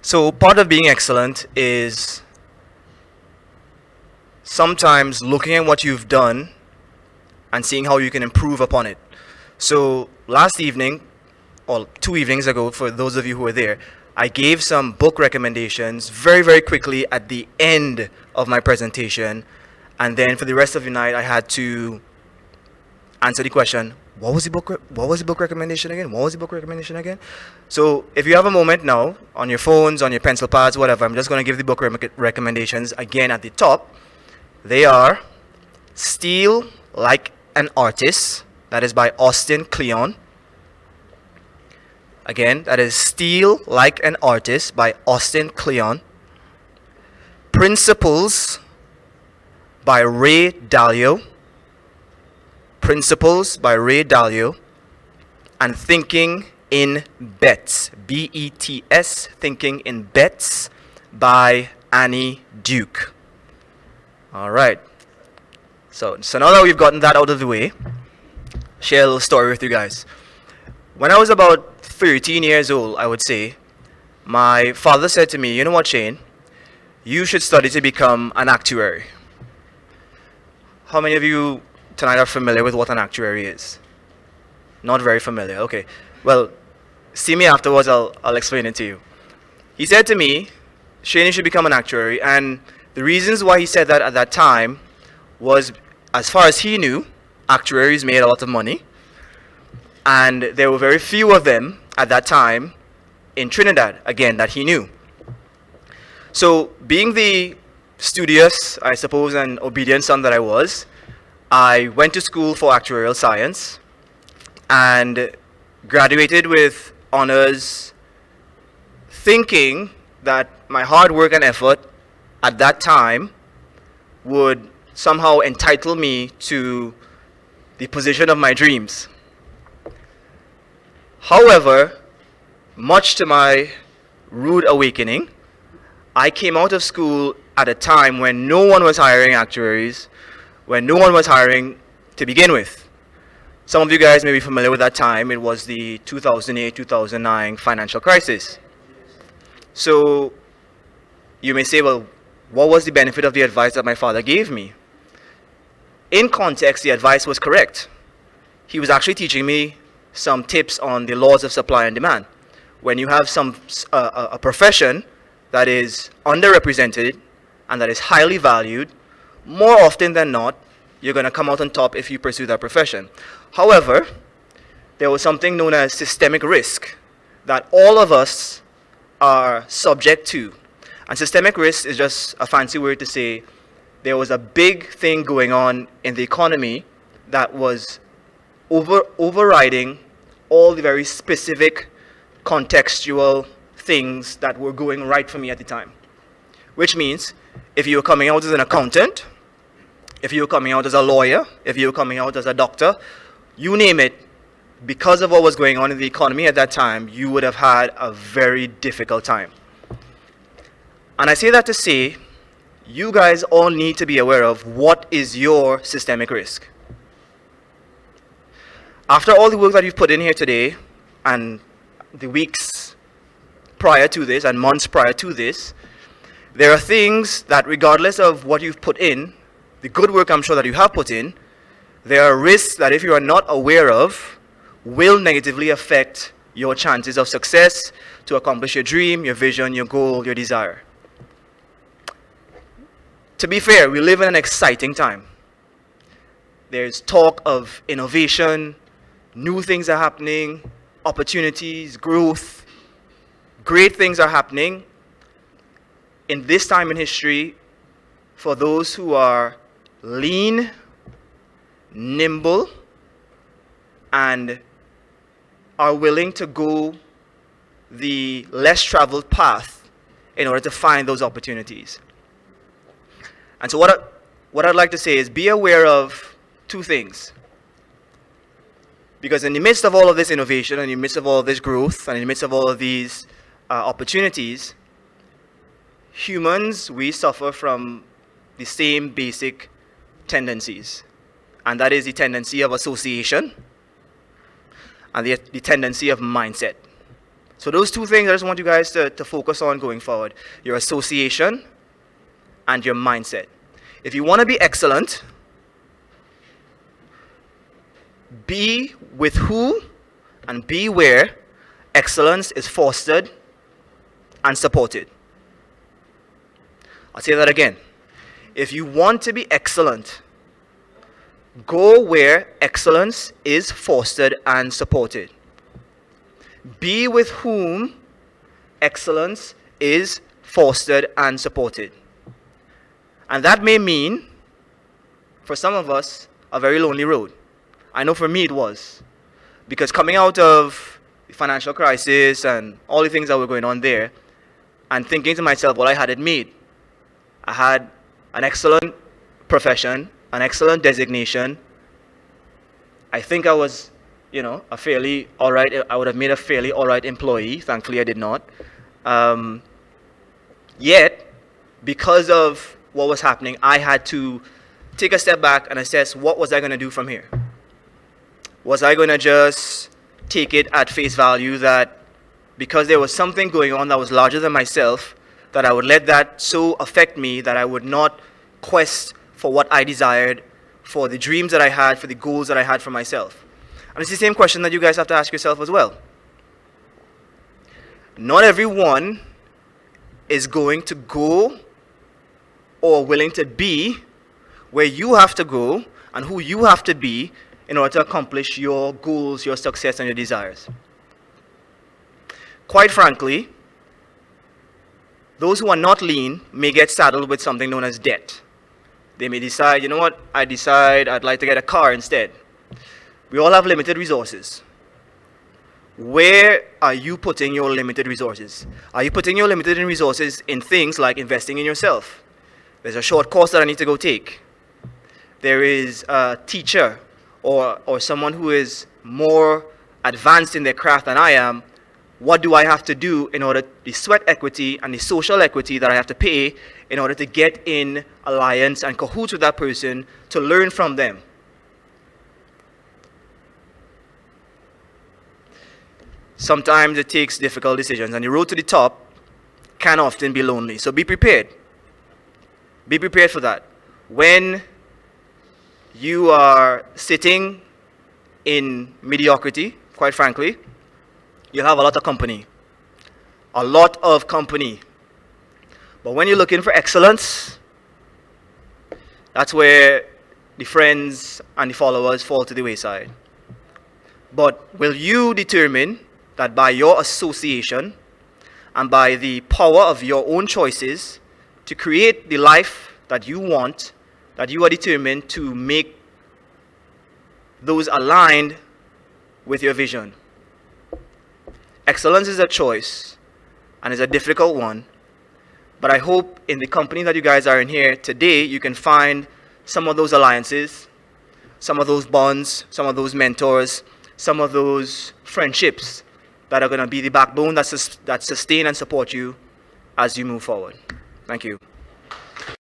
So part of being excellent is sometimes looking at what you've done and seeing how you can improve upon it. So last evening, or 2 evenings ago, for those of you who were there, I gave some book recommendations very, very quickly at the end of my presentation. And then for the rest of the night, I had to answer the question, what was the book recommendation again? What was the book recommendation again? So if you have a moment now, on your phones, on your pencil pads, whatever, I'm just going to give the book recommendations again at the top. They are Steal Like an Artist, that is by Austin Kleon. Again, that is Steal Like an Artist by Austin Kleon. Principles by Ray Dalio. Principles by Ray Dalio. And Thinking in Bets, B-E-T-S, Thinking in Bets by Annie Duke. All right. So now that we've gotten that out of the way, share a little story with you guys. When I was about 13 years old, I would say, my father said to me, you know what, Shane? You should study to become an actuary. How many of you tonight are familiar with what an actuary is? Not very familiar. Okay. Well, see me afterwards, I'll explain it to you. He said to me, Shane, you should become an actuary. And the reasons why he said that at that time was, as far as he knew, actuaries made a lot of money. And there were very few of them at that time in Trinidad, again, that he knew. So being the studious, I suppose, and obedient son that I was, I went to school for actuarial science and graduated with honors, thinking that my hard work and effort at that time would somehow entitle me to the position of my dreams. However, much to my rude awakening, I came out of school at a time when no one was hiring actuaries, when no one was hiring to begin with. Some of you guys may be familiar with that time. It was the 2008-2009 financial crisis. So you may say, well, what was the benefit of the advice that my father gave me? In context, the advice was correct. He was actually teaching me some tips on the laws of supply and demand. When you have a profession that is underrepresented and that is highly valued, more often than not, you're going to come out on top if you pursue that profession. However, there was something known as systemic risk that all of us are subject to. And systemic risk is just a fancy word to say there was a big thing going on in the economy that was overriding all the very specific contextual things that were going right for me at the time. Which means if you were coming out as an accountant, if you were coming out as a lawyer, if you were coming out as a doctor, you name it, because of what was going on in the economy at that time, you would have had a very difficult time. And I say that to say, you guys all need to be aware of what is your systemic risk. After all the work that you've put in here today, and the weeks prior to this, and months prior to this, there are things that regardless of what you've put in, the good work I'm sure that you have put in, there are risks that if you are not aware of, will negatively affect your chances of success to accomplish your dream, your vision, your goal, your desire. To be fair, we live in an exciting time. There's talk of innovation, new things are happening, opportunities, growth, great things are happening. In this time in history, for those who are lean, nimble, and are willing to go the less traveled path in order to find those opportunities. And so what I'd like to say is be aware of two things. Because in the midst of all of this innovation, in the midst of all of this growth, and in the midst of all of these opportunities, humans, we suffer from the same basic tendencies. And that is the tendency of association and the tendency of mindset. So those two things I just want you guys to focus on going forward. Your association and your mindset. If you want to be excellent, be with who and be where excellence is fostered and supported. I'll say that again. If you want to be excellent, go where excellence is fostered and supported. Be with whom excellence is fostered and supported. And that may mean, for some of us, a very lonely road. I know for me it was. Because coming out of the financial crisis and all the things that were going on there, and thinking to myself, well, I had it made. I had an excellent profession, an excellent designation. I think I was, a fairly all right, I would have made a fairly all right employee. Thankfully, I did not. Yet, because of what was happening, I had to take a step back and assess what was I going to do from here. Was I going to just take it at face value that because there was something going on that was larger than myself, that I would let that so affect me that I would not quest for what I desired, for the dreams that I had, for the goals that I had for myself? And it's the same question that you guys have to ask yourself as well. Not everyone is going to go or willing to be where you have to go and who you have to be in order to accomplish your goals, your success, and your desires. Quite frankly, those who are not lean may get saddled with something known as debt. They may decide, you know what, I'd like to get a car instead. We all have limited resources. Where are you putting your limited resources? Are you putting your limited resources in things like investing in yourself? There's a short course that I need to go take. There is a teacher or someone who is more advanced in their craft than I am. What do I have to do in order, the sweat equity and the social equity that I have to pay in order to get in alliance and cahoots with that person to learn from them? Sometimes it takes difficult decisions, and the road to the top can often be lonely. So be prepared. Be prepared for that. When you are sitting in mediocrity, quite frankly, you'll have a lot of company. A lot of company. But when you're looking for excellence, that's where the friends and the followers fall to the wayside. But will you determine that by your association and by the power of your own choices to create the life that you want, that you are determined to make those aligned with your vision? Excellence is a choice and is a difficult one, but I hope in the company that you guys are in here today, you can find some of those alliances, some of those bonds, some of those mentors, some of those friendships that are going to be the backbone that sustain and support you as you move forward. Thank you.